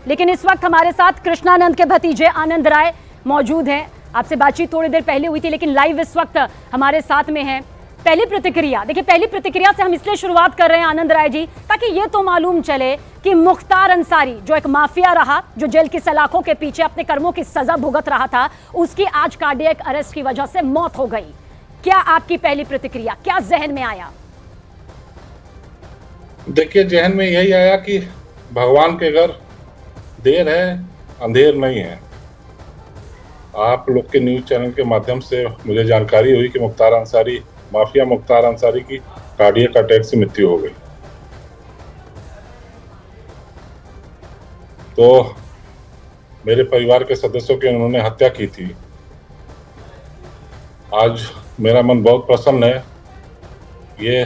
लेकिन इस वक्त हमारे साथ कृष्णानंद के भतीजे आनंद राय मौजूद हैं। आपसे बातचीत थोड़ी देर पहले हुई थी, लेकिन लाइव इस वक्त हमारे साथ में हैं। पहली प्रतिक्रिया देखिए, पहली प्रतिक्रिया से हम इसलिए शुरुआत कर रहे हैं आनंद राय जी, ताकि ये तो मालूम चले कि मुख्तार अंसारी जो एक माफिया रहा, जो जेल की सलाखों के पीछे अपने कर्मों की सजा भुगत रहा था, उसकी आज कार्डियक अरेस्ट की वजह से मौत हो गई। क्या आपकी पहली प्रतिक्रिया, क्या जहन में आया? देखिए, जहन में यही आया कि भगवान के घर देर है अंधेर नहीं है। आप लोग के न्यूज चैनल के माध्यम से मुझे जानकारी हुई कि माफिया मुख्तार अंसारी की कार्डियक अटैक से मृत्यु हो गई। तो मेरे परिवार के सदस्यों की उन्होंने हत्या की थी। आज मेरा मन बहुत प्रसन्न है। ये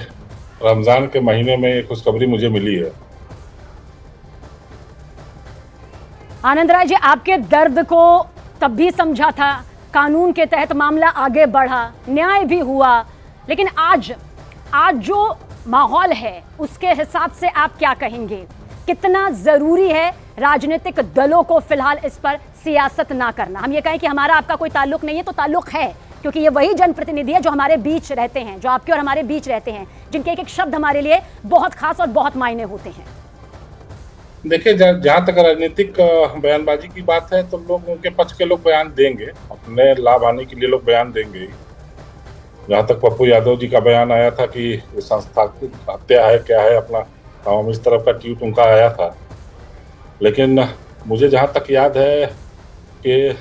रमजान के महीने में एक खुशखबरी मुझे मिली है। आनंद राय जी, आपके दर्द को तब भी समझा था, कानून के तहत मामला आगे बढ़ा, न्याय भी हुआ, लेकिन आज जो माहौल है उसके हिसाब से आप क्या कहेंगे? कितना जरूरी है राजनीतिक दलों को फिलहाल इस पर सियासत ना करना? हम ये कहें कि हमारा आपका कोई ताल्लुक नहीं है, तो ताल्लुक है, क्योंकि ये वही जनप्रतिनिधि है जो हमारे बीच रहते हैं, जो आपके और हमारे बीच रहते हैं, जिनके एक एक शब्द हमारे लिए बहुत खास और बहुत मायने होते हैं। देखिए, जहाँ तक राजनीतिक बयानबाजी की बात है, तो लोग उनके पक्ष के लोग बयान देंगे, अपने लाभ आने के लिए लोग बयान देंगे। जहाँ तक पप्पू यादव जी का बयान आया था कि ये संस्था हत्या है, क्या है, अपना तमाम इस तरफ का ट्वीट उनका आया था। लेकिन मुझे जहाँ तक याद है कि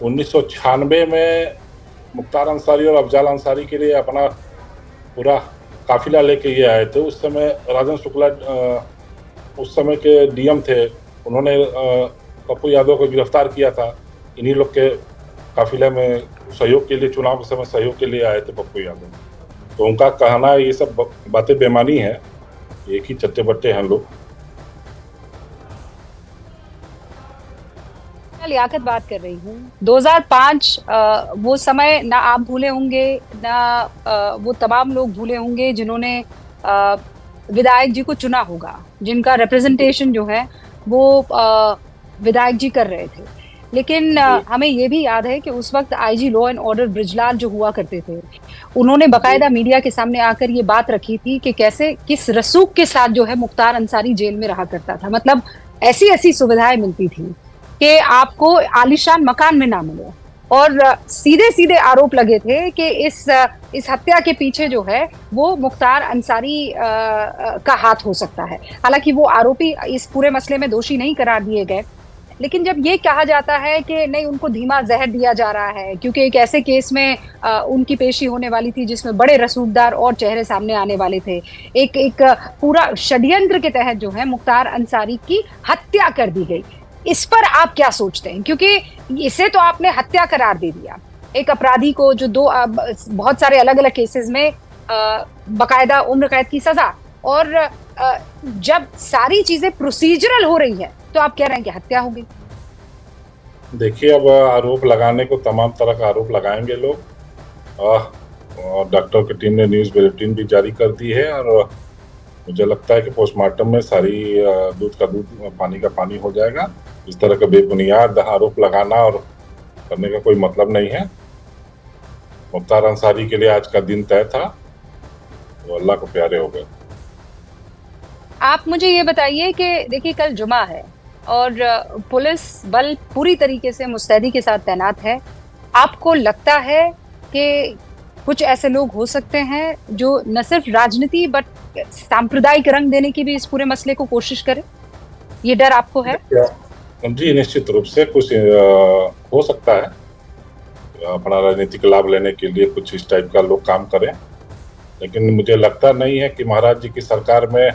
1996 में मुख्तार अंसारी और अफजाल अंसारी के लिए अपना पूरा काफिला लेके ये आए थे। उस समय राजन शुक्ला उस समय के डीएम थे, उन्होंने पप्पू यादव को गिरफ्तार किया था। इन्हीं लोग के काफिले में सहयोग के लिए, चुनाव के समय सहयोग के लिए आए थे पप्पू यादव। तो उनका कहना ये सब बातें बेमानी है, एक ही चट्टे बट्टे हैं लोग। लियाकत बात कर रही हूँ। 2005 वो समय ना आप भूले होंगे, ना वो तमाम लोग भूले होंगे जिन्होंने विधायक जी को चुना होगा, जिनका रिप्रेजेंटेशन जो है वो विधायक जी कर रहे थे। लेकिन हमें ये भी याद है कि उस वक्त IG law and order Brijlal जो हुआ करते थे, उन्होंने बकायदा मीडिया के सामने आकर ये बात रखी थी कि कैसे किस रसूख के साथ जो है मुख्तार अंसारी जेल में रहा करता था। मतलब ऐसी ऐसी सुविधाएं मिलती थी कि आपको आलीशान मकान में ना मिले, और सीधे सीधे आरोप लगे थे कि इस हत्या के पीछे जो है वो मुख्तार अंसारी का हाथ हो सकता है। हालांकि वो आरोपी इस पूरे मसले में दोषी नहीं करार दिए गए, लेकिन जब ये कहा जाता है कि नहीं, उनको धीमा जहर दिया जा रहा है क्योंकि एक ऐसे केस में उनकी पेशी होने वाली थी जिसमें बड़े रसूखदार और चेहरे सामने आने वाले थे, एक पूरा षड्यंत्र के तहत जो है मुख्तार अंसारी की हत्या कर दी गई। इस पर आप क्या सोचते हैं? क्योंकि इसे तो आपने हत्या करार दे दिया, एक अपराधी को जो बहुत सारे अलग अलग केसेस में बकायदा उम्र कैद की सजा, और जब सारी चीजें प्रोसीजरल हो रही है तो आप कह रहे हैं कि हत्या हो गई। देखिए, अब आरोप लगाने को तमाम तरह का आरोप लगाएंगे लोग, और डॉक्टर की टीम ने न्यूज़ बुलेटिन भी जारी कर दी है, और मुझे लगता है कि पोस्टमार्टम में सारी दूध का दूध पानी का पानी हो जाएगा। इस तरह का बेबुनियाद आरोप लगाना और करने का कोई मतलब नहीं है। मुख्तार अंसारी के लिए आज का दिन तय था, वो अल्लाह को प्यारे हो गए। आप मुझे ये बताइए कि देखिए, कल जुमा है और पुलिस बल पूरी तरीके से मुस्तैदी के साथ तैनात है। आपको लगता है कि कुछ ऐसे लोग हो सकते हैं जो न सिर्फ राजनीति बट सांप्रदायिक रंग देने की भी इस पूरे मसले को कोशिश करें? ये डर आपको है? जी, निश्चित रूप से कुछ हो सकता है, अपना राजनीतिक लाभ लेने के लिए कुछ इस टाइप का लोग काम करें। लेकिन मुझे लगता नहीं है कि महाराज जी की सरकार में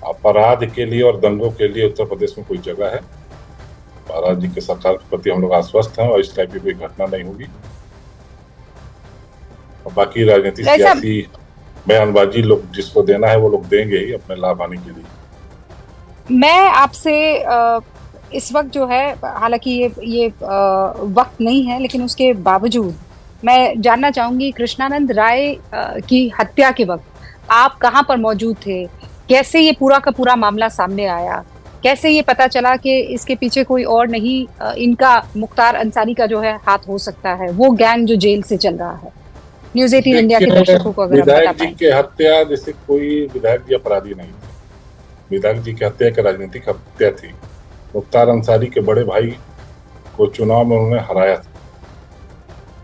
अपराध के लिए और दंगों के लिए उत्तर प्रदेश में कोई जगह है। महाराज जी की सरकार के प्रति हम लोग आश्वस्त हैं और इस टाइप की कोई घटना नहीं होगी। और बाकी राजनीतिक सियासी बयानबाजी लोग जिसको देना है वो लोग देंगे ही अपने लाभ आने के लिए। मैं आपसे इस वक्त जो है, हालांकि ये वक्त नहीं है, लेकिन उसके बावजूद मैं जानना चाहूंगी, कृष्णानंद राय की हत्या के वक्त आप कहाँ पर मौजूद थे? कैसे ये पूरा का पूरा मामला सामने आया? कैसे ये पता चला कि इसके पीछे कोई और नहीं, इनका मुख्तार अंसारी का जो है हाथ हो सकता है, वो गैंग जो जेल से चल रहा है? न्यूज़ 18 इंडिया के दर्शकों को अगर आप बता विधायक जी पाएं। की हत्या जैसे कोई विधायक जी अपराधी नहीं थे। विधायक जी की हत्या एक राजनीतिक हत्या थी। मुख्तार अंसारी के बड़े भाई को चुनाव में उन्होंने हराया था,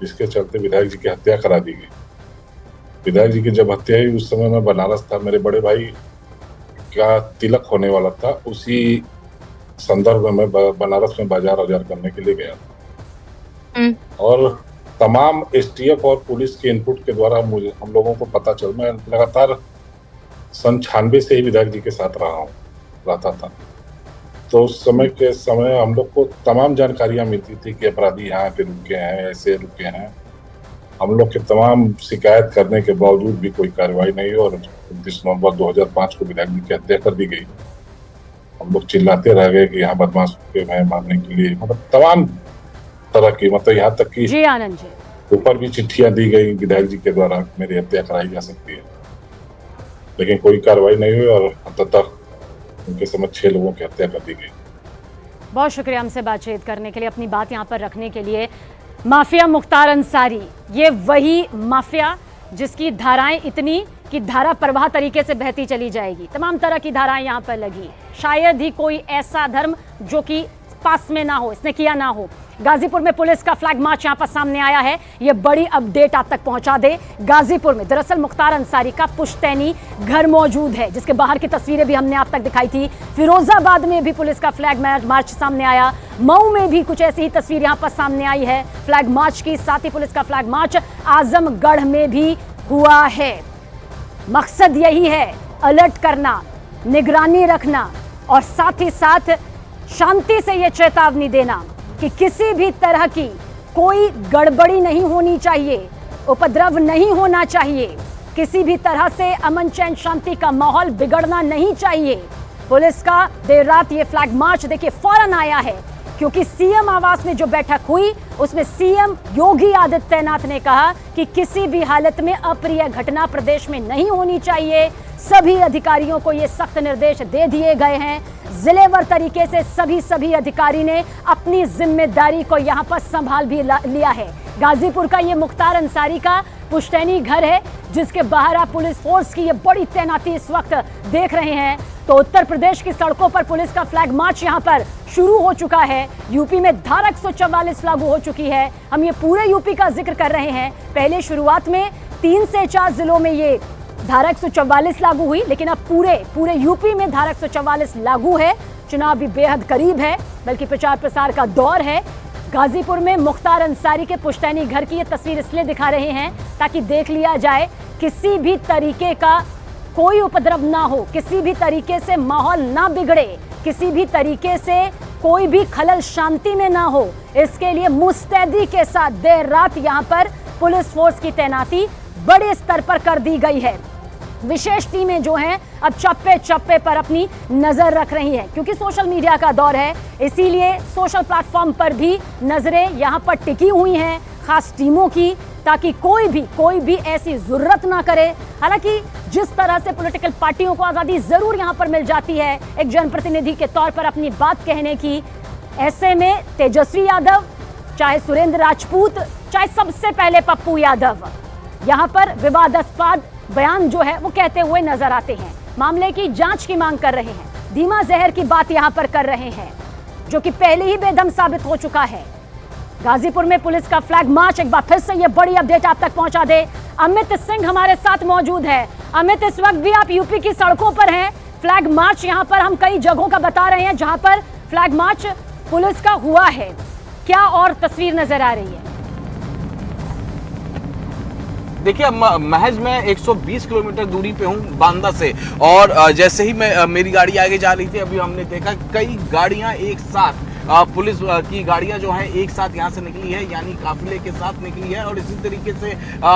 जिसके चलते विधायक जी की हत्या करा दी गई। विधायक जी की जब हत्या हुई उस समय मैं बनारस था, मेरे बड़े भाई का तिलक होने वाला था, उसी संदर्भ में मैं बनारस में बाजार करने के लिए गया था। और तमाम एसटीएफ और पुलिस के इनपुट के द्वारा हम लोगों को पता चल, मैं लगातार सन 96 से ही विधायक जी के साथ रहता था। तो उस समय हम लोग को तमाम जानकारियां मिलती थी कि अपराधी यहाँ पे रुके हैं, ऐसे रुके हैं। हम लोग के तमाम शिकायत करने के बावजूद भी कोई कार्रवाई नहीं हुई और 29 नवंबर 2005 को विधायक जी की हत्या कर दी गई। हम लोग चिल्लाते रह गए कि यहाँ बदमाश हैं मारने के लिए, मतलब तमाम तरह की, मतलब यहाँ तक कि जी आनंद जी, ऊपर भी चिट्ठियां दी गई विधायक जी के द्वारा मेरी हत्या कराई जा सकती है, लेकिन कोई कार्रवाई नहीं हुई और अंततः उनके समझ 6 लोगों की हत्या कर दी गई। बहुत शुक्रिया हमसे बातचीत करने के लिए, अपनी बात यहाँ पर रखने के लिए। माफिया मुख्तार अंसारी, ये वही माफिया जिसकी धाराएं इतनी कि धारा प्रवाह तरीके से बहती चली जाएगी। तमाम तरह की धाराएं यहाँ पर लगी, शायद ही कोई ऐसा धर्म जो कि पास में ना हो, इसने किया ना हो। गाजीपुर में पुलिस का फ्लैग मार्च यहाँ पर सामने आया है, ये बड़ी अपडेट आप तक पहुंचा दे। गाजीपुर में दरअसल मुख्तार अंसारी का पुश्तैनी घर मौजूद है, जिसके बाहर की तस्वीरें भी हमने आप तक दिखाई थी। फिरोजाबाद में भी पुलिस का फ्लैग मार्च सामने आया, मऊ में भी कुछ ऐसी ही तस्वीर यहाँ पर सामने आई है फ्लैग मार्च की। साथ ही पुलिस का फ्लैग मार्च आजमगढ़ में भी हुआ है। मकसद यही है, अलर्ट करना, निगरानी रखना और साथ ही साथ शांति से यह चेतावनी देना कि किसी भी तरह की कोई गड़बड़ी नहीं होनी चाहिए, उपद्रव नहीं होना चाहिए, किसी भी तरह से अमन चैन शांति का माहौल बिगड़ना नहीं चाहिए। पुलिस का देर रात ये फ्लैग मार्च देखिए फौरन आया है, क्योंकि सीएम आवास में जो बैठक हुई उसमें सीएम योगी आदित्यनाथ ने कहा कि किसी भी हालत में अप्रिय घटना प्रदेश में नहीं होनी चाहिए। सभी अधिकारियों को ये सख्त निर्देश दे दिए गए हैं। जिलेवार तरीके से सभी अधिकारी ने अपनी जिम्मेदारी को यहाँ पर संभाल भी लिया है। गाजीपुर का ये मुख्तार अंसारी का पुश्तैनी घर है, जिसके बाहर आप पुलिस फोर्स की ये बड़ी तैनाती इस वक्त देख रहे हैं। तो उत्तर प्रदेश की सड़कों पर पुलिस का फ्लैग मार्च यहाँ पर शुरू हो चुका है। यूपी में धारा 144 लागू हो चुकी है। हम ये पूरे यूपी का जिक्र कर रहे हैं। पहले शुरुआत में 3 से 4 जिलों में ये धारा 144 लागू हुई, लेकिन अब पूरे यूपी में धारा 144 लागू है। चुनाव भी बेहद करीब है, बल्कि प्रचार प्रसार का दौर है। गाजीपुर में मुख्तार अंसारी के पुश्तैनी घर की ये तस्वीर इसलिए दिखा रहे हैं ताकि देख लिया जाए किसी भी तरीके का कोई उपद्रव ना हो, किसी भी तरीके से माहौल ना बिगड़े, किसी भी तरीके से कोई भी खलल शांति में ना हो। इसके लिए मुस्तैदी के साथ देर रात यहाँ पर पुलिस फोर्स की तैनाती बड़े स्तर पर कर दी गई है। विशेष टीमें जो हैं अब चप्पे चप्पे पर अपनी नजर रख रही हैं, क्योंकि सोशल मीडिया का दौर है, इसीलिए सोशल प्लेटफॉर्म पर भी नजरें यहाँ पर टिकी हुई हैं खास टीमों की, ताकि कोई भी ऐसी जरूरत ना करे। हालांकि जिस तरह से पॉलिटिकल पार्टियों को आजादी जरूर यहाँ पर मिल जाती है एक जनप्रतिनिधि के तौर पर अपनी बात कहने की, ऐसे में तेजस्वी यादव, चाहे सुरेंद्र राजपूत, चाहे सबसे पहले पप्पू यादव, यहाँ पर विवादास्पद बयान जो है वो कहते हुए नजर आते हैं। मामले की जांच की मांग कर रहे हैं, धीमा जहर की बात यहाँ पर कर रहे हैं, जो कि पहले ही बेदम साबित हो चुका है। गाजीपुर में पुलिस का फ्लैग मार्च, एक बार फिर से ये बड़ी अपडेट आप तक पहुंचा दे। अमित सिंह हमारे साथ मौजूद है। अमित, इस वक्त भी आप यूपी की सड़कों पर हैं। फ्लैग मार्च यहाँ पर हम कई जगहों का बता रहे हैं जहां पर फ्लैग मार्च पुलिस का हुआ है, क्या और तस्वीर नजर आ रही है? देखिए, महज मैं 120 किलोमीटर दूरी पे हूँ बांदा से, और जैसे ही मेरी गाड़ी आगे जा रही थी, अभी हमने देखा कई गाड़ियां एक साथ पुलिस की गाड़ियां जो है एक साथ यहां से निकली है, यानी काफिले के साथ निकली है। और इसी तरीके से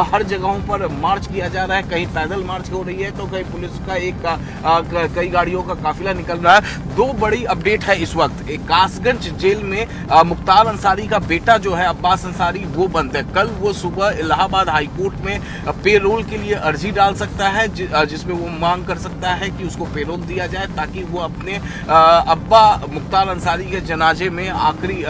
हर जगहों पर मार्च किया जा रहा है, कहीं पैदल मार्च हो रही है तो कहीं पुलिस का कई गाड़ियों का काफिला निकल रहा है। दो बड़ी अपडेट है इस वक्त। एक कासगंज जेल में मुख्तार अंसारी का बेटा जो है अब्बास अंसारी वो बंद है। कल वो सुबह इलाहाबाद हाईकोर्ट में पेरोल के लिए अर्जी डाल सकता है, जिसमें वो मांग कर सकता है कि उसको पेरोल दिया जाए ताकि वो अपने अब्बा मुख्तार अंसारी के जनाजे में आखिरी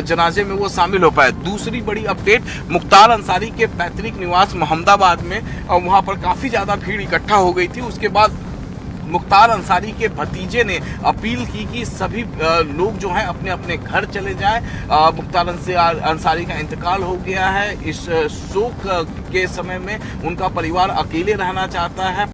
जनाजे में वो शामिल हो पाए। दूसरी बड़ी अपडेट, मुख्तार अंसारी के पैतृक निवास मोहम्मदाबाद में वहां पर काफी ज्यादा भीड़ इकट्ठा हो गई थी। उसके बाद मुख्तार अंसारी के भतीजे ने अपील की कि सभी लोग जो हैं अपने अपने घर चले जाएं। मुख्तार अंसारी का इंतकाल हो गया है। इस शोक के समय में उनका परिवार अकेले रहना चाहता है।